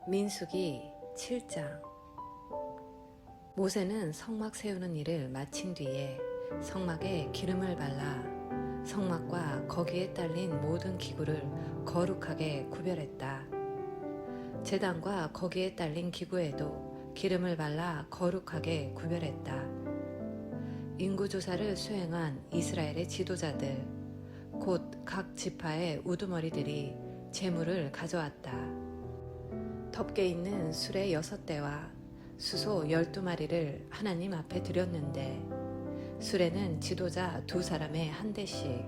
민수기 7장. 모세는 성막 세우는 일을 마친 뒤에 성막에 기름을 발라 성막과 거기에 딸린 모든 기구를 거룩하게 구별했다. 제단과 거기에 딸린 기구에도 기름을 발라 거룩하게 구별했다. 인구조사를 수행한 이스라엘의 지도자들, 곧 각 지파의 우두머리들이 제물을 가져왔다. 덮개 있는 수레 6대와 수소 12마리를 하나님 앞에 드렸는데, 수레는 지도자 2사람에 한 대씩,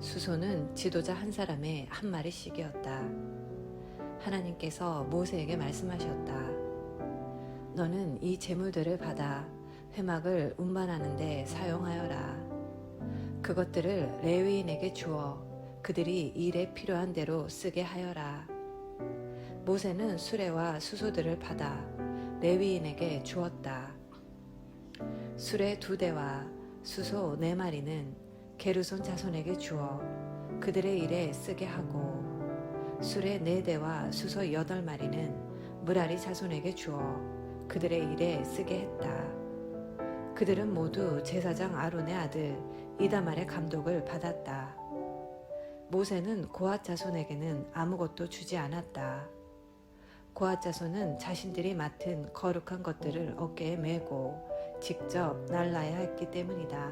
수소는 지도자 1사람에 한 마리씩이었다. 하나님께서 모세에게 말씀하셨다. 너는 이 제물들을 받아 회막을 운반하는 데 사용하여라. 그것들을 레위인에게 주어 그들이 일에 필요한 대로 쓰게 하여라. 모세는 수레와 수소들을 받아 레위인에게 주었다. 수레 2대와 수소 4마리는 게르손 자손에게 주어 그들의 일에 쓰게 하고, 수레 4대와 수소 8마리는 므라리 자손에게 주어 그들의 일에 쓰게 했다. 그들은 모두 제사장 아론의 아들 이다말의 감독을 받았다. 모세는 고핫 자손에게는 아무것도 주지 않았다. 고핫 자손은 자신들이 맡은 거룩한 것들을 어깨에 메고 직접 날라야 했기 때문이다.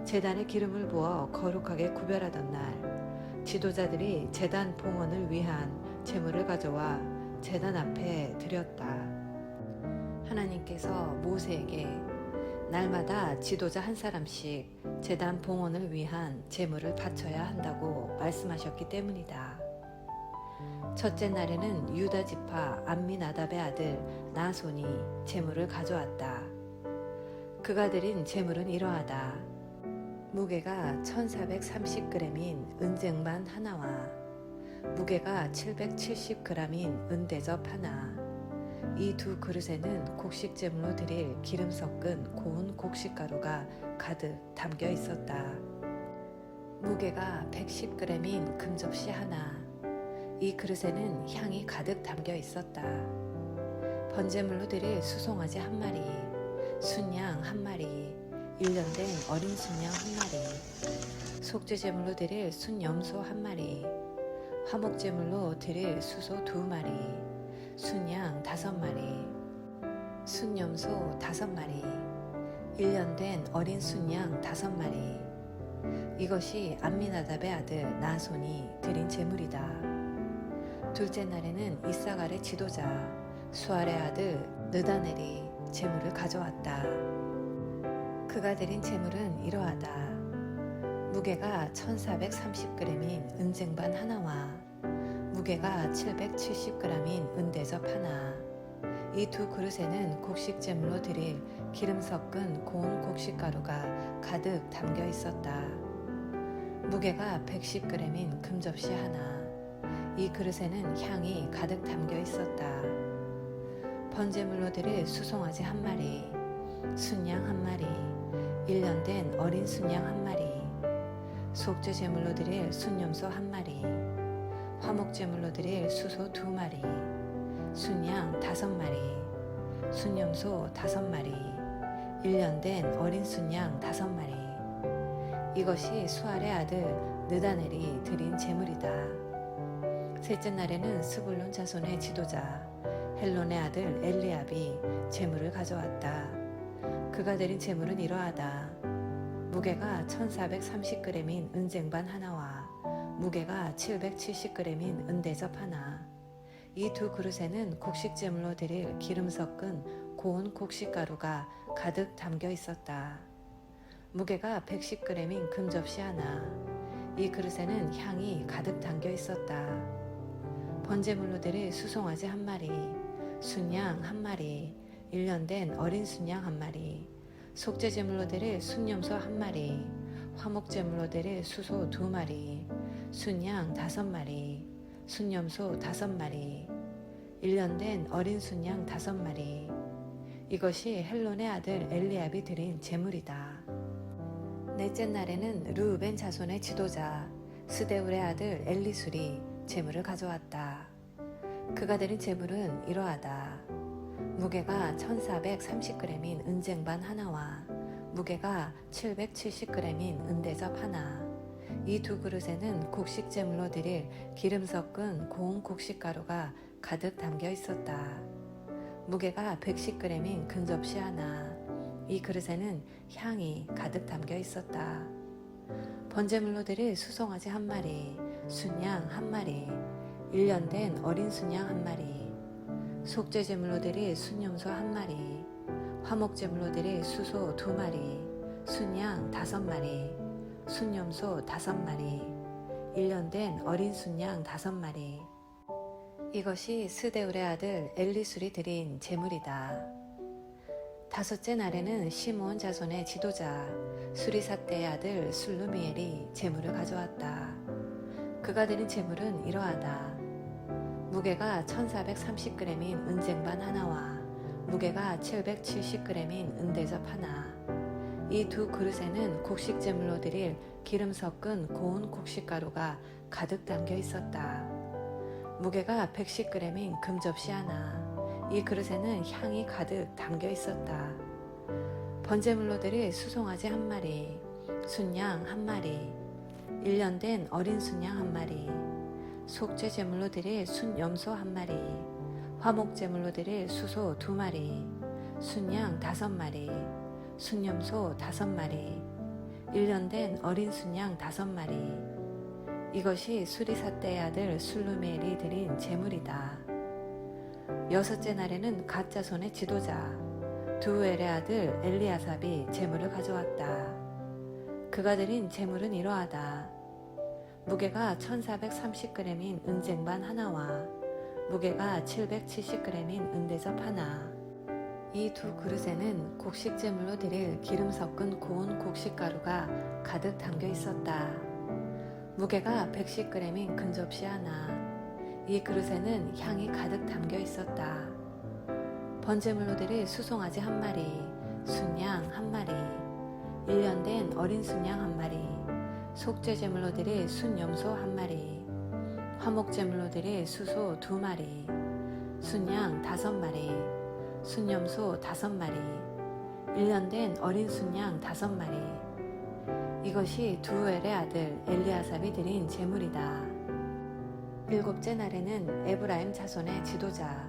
제단에 기름을 부어 거룩하게 구별하던 날, 지도자들이 제단 봉헌을 위한 제물을 가져와 제단 앞에 드렸다. 하나님께서 모세에게 날마다 지도자 1사람씩 제단 봉헌을 위한 제물을 바쳐야 한다고 말씀하셨기 때문이다. 첫째 날에는 유다 지파 암미나답의 아들 나손이 제물을 가져왔다. 그가 드린 제물은 이러하다. 무게가 1430g인 은쟁반 하나와 무게가 770g인 은대접 하나, 이 2 그릇에는 곡식 제물로 드릴 기름 섞은 고운 곡식가루가 가득 담겨 있었다. 무게가 110g인 금접시 하나, 이 그릇에는 향이 가득 담겨 있었다. 번제물로 드릴 수송아지 1마리, 순양 1마리, 1년 된 어린 순양 1마리, 속죄제물로 드릴 순염소 1마리, 화목제물로 드릴 수소 2마리, 순양 5마리, 순염소 5마리, 1년 된 어린 순양 5마리. 이것이 암미나답의 아들 나손이 드린 제물이다. 둘째 날에는 이사갈의 지도자 수알의 아들 느다넬이 제물을 가져왔다. 그가 드린 제물은 이러하다. 무게가 1430g인 은쟁반 하나와 무게가 770g인 은대접 하나, 이 2 그릇에는 곡식 제물로 드릴 기름 섞은 고운 곡식가루가 가득 담겨 있었다. 무게가 110g인 금접시 하나, 이 그릇에는 향이 가득 담겨 있었다. 번제물로 드릴 수송아지 1마리, 순양 1마리, 1년 된 어린 순양 1마리, 속죄제물로 드릴 순염소 1마리, 화목제물로 드릴 수소 2마리, 순양 5마리, 순염소 5마리, 1년 된 어린 순양 5마리. 이것이 수알의 아들 느다넬이 드린 제물이다. 셋째 날에는 스불론 자손의 지도자 헬론의 아들 엘리압이 제물을 가져왔다. 그가 드린 제물은 이러하다. 무게가 1430g인 은쟁반 하나와 무게가 770g인 은대접 하나, 이 2 그릇에는 곡식 제물로 드릴 기름 섞은 고운 곡식가루가 가득 담겨 있었다. 무게가 110g인 금접시 하나, 이 그릇에는 향이 가득 담겨 있었다. 번제물로 드릴 수송아지 1마리, 순양 1마리, 1년 된 어린 순양 1마리, 속죄제물로 드릴 순염소 1마리, 화목제물로 드릴 수소 2마리, 순양 5마리, 순염소 5마리, 1년 된 어린 순양 5마리. 이것이 헬론의 아들 엘리압이 드린 제물이다. 넷째 날에는 르우벤 자손의 지도자 스데울의 아들 엘리술이 제물을 가져왔다. 그가 드린 제물은 이러하다. 무게가 1430g인 은쟁반 하나와 무게가 770g인 은대접 하나. 이 두 그릇에는 곡식 제물로 드릴 기름 섞은 고운 곡식가루가 가득 담겨 있었다. 무게가 110g인 금접시 하나. 이 그릇에는 향이 가득 담겨 있었다. 번제물로 드릴 수송아지 한 마리, 순양 한 마리, 1년 된 어린 순양 한 마리, 속죄제물로 드릴 순염소 한 마리, 화목제물로 드릴 수소 2마리, 순양 5마리, 순염소 5마리, 1년 된 어린 순양 5마리. 이것이 스데울의 아들 엘리술이 드린 제물이다. 다섯째 날에는 시므온 자손의 지도자 수리삿대의 아들 술루미엘이 제물을 가져왔다. 그가 드린 제물은 이러하다. 무게가 1430g인 은쟁반 하나와 무게가 770g인 은대접 하나. 이 두 그릇에는 곡식 제물로 드릴 기름 섞은 고운 곡식가루가 가득 담겨 있었다. 무게가 110g인 금접시 하나. 이 그릇에는 향이 가득 담겨 있었다. 번제물로 드릴 수송아지 한 마리, 순양 한 마리, 1년 된 어린 순양 한 마리, 속죄 제물로 드릴 순염소 한 마리, 화목 제물로 드릴 수소 2마리, 순양 5마리, 순염소 5마리, 1년 된 어린 순양 5마리. 이것이 수리삿대의 아들 술루메엘이 드린 제물이다. 여섯째 날에는 갓 자손의 지도자 두엘의 아들 엘리아삽이 제물을 가져왔다. 그가 드린 제물은 이러하다. 무게가 1430g인 은쟁반 하나와 무게가 770g인 은대접 하나. 이 두 그릇에는 곡식 제물로 드릴 기름 섞은 고운 곡식가루가 가득 담겨 있었다. 무게가 110g인 금접시 하나. 이 그릇에는 향이 가득 담겨 있었다. 번제물로 드릴 수송아지 한 마리, 순양 한 마리, 1년 된 어린 순양 한 마리, 속죄제물로 드릴 순염소 한 마리, 화목제물로 드릴 수소 2마리, 순양 5마리, 순염소 5마리, 1년 된 어린 순양 5마리. 이것이 두엘의 아들 엘리아삽이 드린 제물이다. 일곱째 날에는 에브라임 자손의 지도자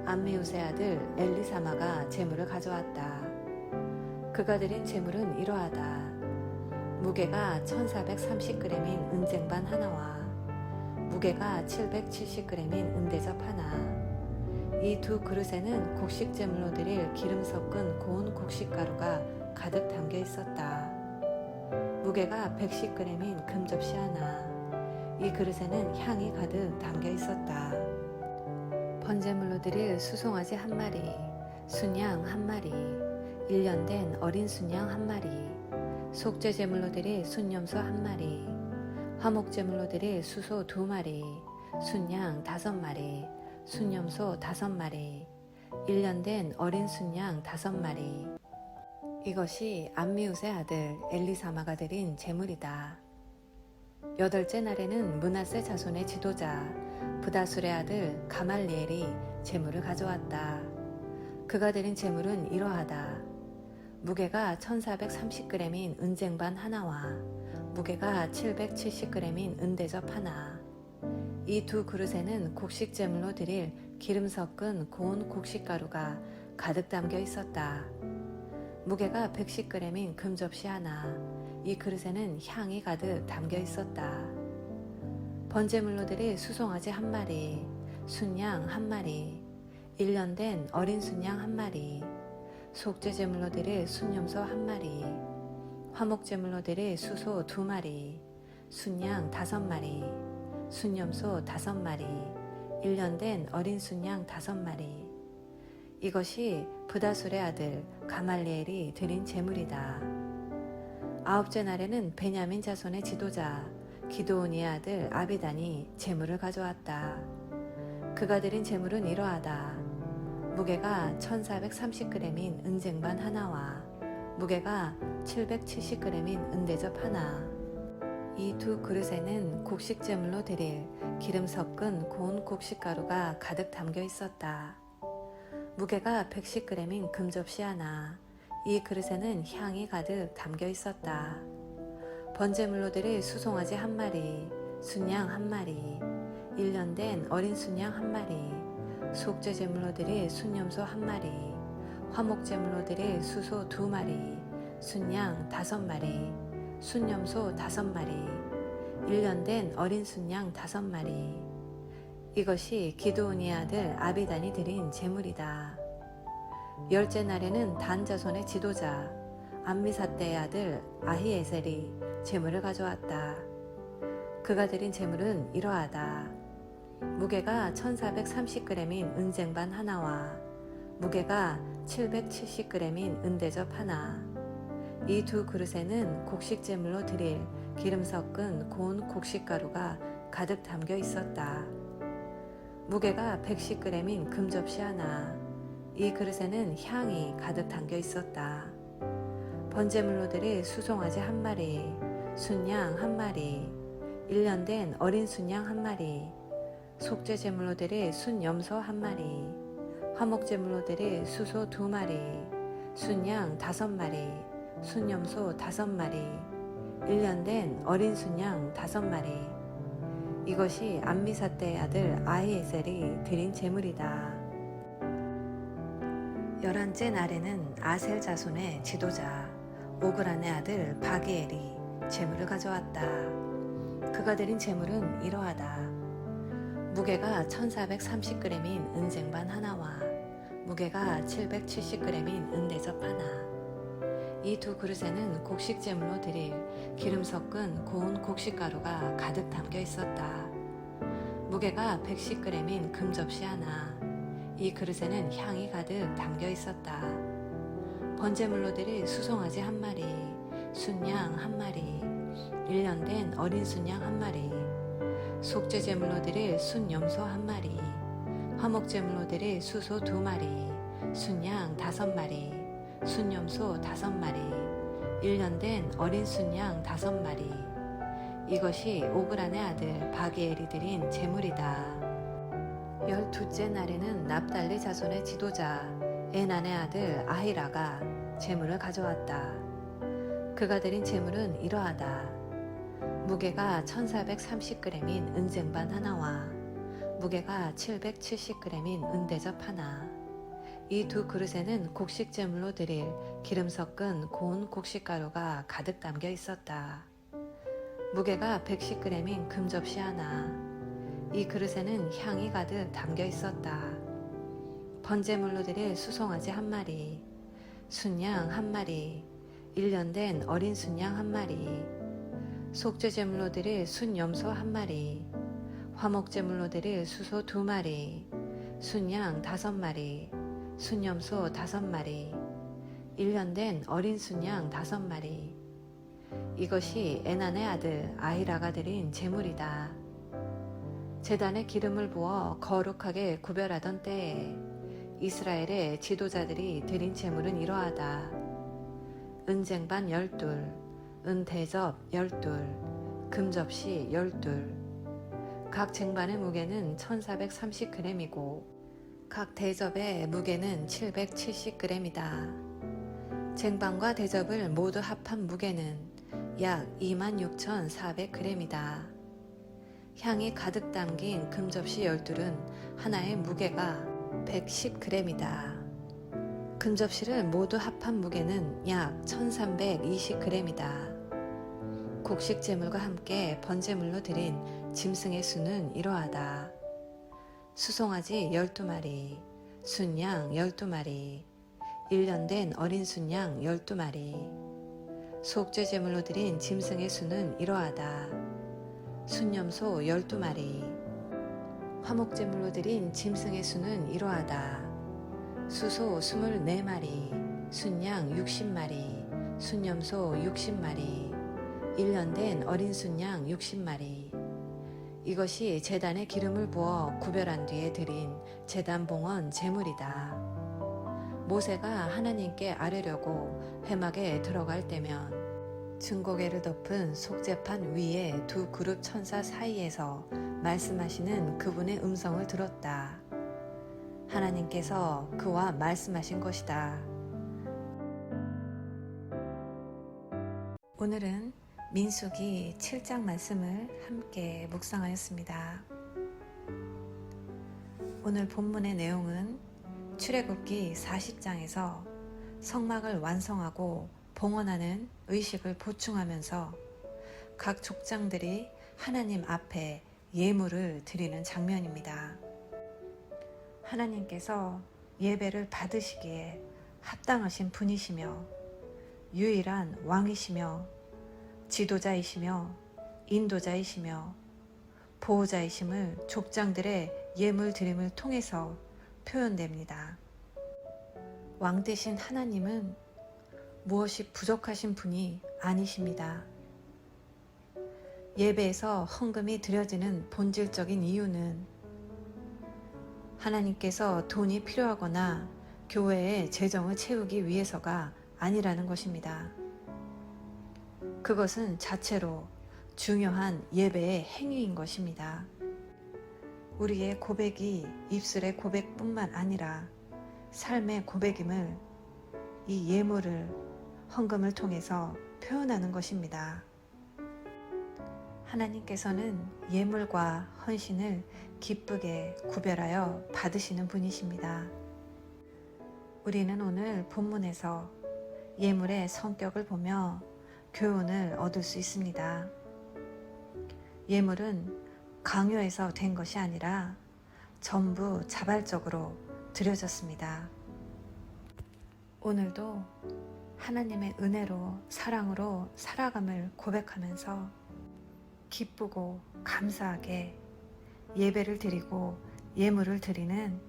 암미우스의 아들 엘리사마가 제물을 가져왔다. 그가 드린 제물은 이러하다. 무게가 1430g인 은쟁반 하나와 무게가 770g인 은대접 하나. 이 두 그릇에는 곡식 제물로 드릴 기름 섞은 고운 곡식가루가 가득 담겨 있었다. 무게가 110g인 금접시 하나. 이 그릇에는 향이 가득 담겨 있었다. 번제물로 드릴 수송아지 한 마리, 순양 한 마리, 1년 된 어린 순양 한 마리, 속죄제물로 드릴 순염소 한 마리, 화목제물로 드릴 수소 2마리, 순양 5마리, 순염소 5마리, 1년 된 어린 순양 5마리. 이것이 암미우스의 아들 엘리사마가 드린 제물이다. 여덟째 날에는 므낫세 자손의 지도자 브다술의 아들 가말리엘이 제물을 가져왔다. 그가 드린 제물은 이러하다. 무게가 1430g인 은쟁반 하나와 무게가 770g인 은대접 하나. 이 두 그릇에는 곡식 제물로 드릴 기름 섞은 고운 곡식가루가 가득 담겨 있었다. 무게가 110g인 금접시 하나. 이 그릇에는 향이 가득 담겨 있었다. 번제물로 드릴 수송아지 한 마리, 순양 한 마리, 1년 된 어린 순양 한 마리, 속죄제물로 드릴 순염소 한 마리, 화목제물로 드릴 수소 2마리, 순양 5마리, 순염소 5마리, 1년 된 어린 순양 5마리. 이것이 브다술의 아들 가말리엘이 드린 제물이다. 아홉째 날에는 베냐민 자손의 지도자 기드온의 아들 아비단이 제물을 가져왔다. 그가 드린 제물은 이러하다. 무게가 1430g인 은쟁반 하나와 무게가 770g인 은대접 하나. 이 두 그릇에는 곡식 제물로 드릴 기름 섞은 고운 곡식가루가 가득 담겨 있었다. 무게가 110g인 금접시 하나, 이 그릇에는 향이 가득 담겨 있었다. 번제물로 드릴 수송아지 한 마리, 순양 한 마리, 1년 된 어린 순양 한 마리, 속죄 제물로 드릴 순염소 한 마리, 화목 제물로 드릴 수소 2마리, 순양 5마리, 순염소 5마리, 1년 된 어린 순양 5마리. 이것이 기드온의 아들 아비단이 드린 제물이다. 열째 날에는 단 자손의 지도자 암미사대의 아들 아히에셀이 제물을 가져왔다. 그가 드린 제물은 이러하다. 무게가 1430g인 은쟁반 하나와 무게가 770g인 은대접 하나. 이 두 그릇에는 곡식 제물로 드릴 기름 섞은 고운 곡식가루가 가득 담겨 있었다. 무게가 110g인 금접시 하나, 이 그릇에는 향이 가득 담겨 있었다. 번제물로 드릴 수송아지 한 마리, 순양 한 마리, 1년 된 어린 순양 한 마리, 속죄 제물로 드릴 순염소 한 마리, 화목 제물로 드릴 수소 2마리, 순양 5마리, 순염소 5마리, 1년 된 어린 순양 5마리. 이것이 암미사대의 아들 아히에셀이 드린 제물이다. 11째 날에는 아셀 자손의 지도자 오그란의 아들 바기엘이 제물을 가져왔다. 그가 드린 제물은 이러하다. 무게가 1430g인 은쟁반 하나와 무게가 770g인 은대접 하나. 이 두 그릇에는 곡식 제물로 드릴 기름 섞은 고운 곡식가루가 가득 담겨 있었다. 무게가 110g인 금접시 하나, 이 그릇에는 향이 가득 담겨 있었다. 번제물로 드릴 수송아지 한 마리, 순양 한 마리, 1년 된 어린 순양 한 마리, 속죄 제물로 드릴 순염소 한 마리, 화목 제물로 드릴 수소 2마리, 순양 5마리, 순염소 5마리, 1년 된 어린 순양 5마리. 이것이 오그란의 아들 바기엘이 드린 제물이다. 12째 날에는 납달리 자손의 지도자 에난의 아들 아히라가 제물을 가져왔다. 그가 드린 제물은 이러하다. 무게가 1430g인 은쟁반 하나와 무게가 770g인 은대접 하나. 이 두 그릇에는 곡식 제물로 드릴 기름 섞은 고운 곡식가루가 가득 담겨 있었다. 무게가 110g인 금접시 하나, 이 그릇에는 향이 가득 담겨 있었다. 번제물로 드릴 수송아지 한 마리, 순양 한 마리, 1년 된 어린 순양 한 마리, 속죄 제물로 드릴 순염소 한 마리, 화목 제물로 드릴 수소 2마리, 순양 5마리, 순염소 5마리, 1년 된 어린 순양 5마리. 이것이 에난의 아들 아히라가 드린 제물이다. 제단에 기름을 부어 거룩하게 구별하던 때에 이스라엘의 지도자들이 드린 제물은 이러하다. 은쟁반 12, 은대접 12, 금접시 12. 각 쟁반의 무게는 1430g이고 각 대접의 무게는 770g이다. 쟁반과 대접을 모두 합한 무게는 약 26,400g이다. 향이 가득 담긴 금접시 12은 하나의 무게가 110g이다. 금접시를 모두 합한 무게는 약 1320g이다. 곡식 제물과 함께 번제물로 드린 짐승의 수는 이러하다. 수송아지 12마리, 순양 12마리, 1년 된 어린 순양 12마리. 속죄 제물로 드린 짐승의 수는 이러하다. 순염소 12마리, 화목 제물로 드린 짐승의 수는 이러하다. 수소 24마리, 순양 60마리, 순염소 60마리, 1년 된 어린 순양 60마리. 이것이 제단에 기름을 부어 구별한 뒤에 드린 제단 봉헌 제물이다. 모세가 하나님께 아뢰려고 회막에 들어갈 때면 증거계를 덮은 속죄판 위에 두 그룹 천사 사이에서 말씀하시는 그분의 음성을 들었다. 하나님께서 그와 말씀하신 것이다. 오늘은 민수기 7장 말씀을 함께 묵상하였습니다. 오늘 본문의 내용은 출애굽기 40장에서 성막을 완성하고 봉헌하는 의식을 보충하면서 각 족장들이 하나님 앞에 예물을 드리는 장면입니다. 하나님께서 예배를 받으시기에 합당하신 분이시며 유일한 왕이시며 지도자이시며 인도자이시며 보호자이심을 족장들의 예물 드림을 통해서 표현됩니다. 왕 되신 하나님은 무엇이 부족하신 분이 아니십니다. 예배에서 헌금이 드려지는 본질적인 이유는 하나님께서 돈이 필요하거나 교회의 재정을 채우기 위해서가 아니라는 것입니다. 그것은 자체로 중요한 예배의 행위인 것입니다. 우리의 고백이 입술의 고백뿐만 아니라 삶의 고백임을 이 예물을 헌금을 통해서 표현하는 것입니다. 하나님께서는 예물과 헌신을 기쁘게 구별하여 받으시는 분이십니다. 우리는 오늘 본문에서 예물의 성격을 보며 교훈을 얻을 수 있습니다. 예물은 강요해서 된 것이 아니라 전부 자발적으로 드려졌습니다. 오늘도 하나님의 은혜로 사랑으로 살아감을 고백하면서 기쁘고 감사하게 예배를 드리고 예물을 드리는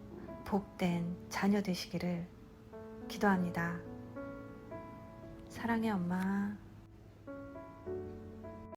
복된 자녀 되시기를 기도합니다. 사랑의 엄마.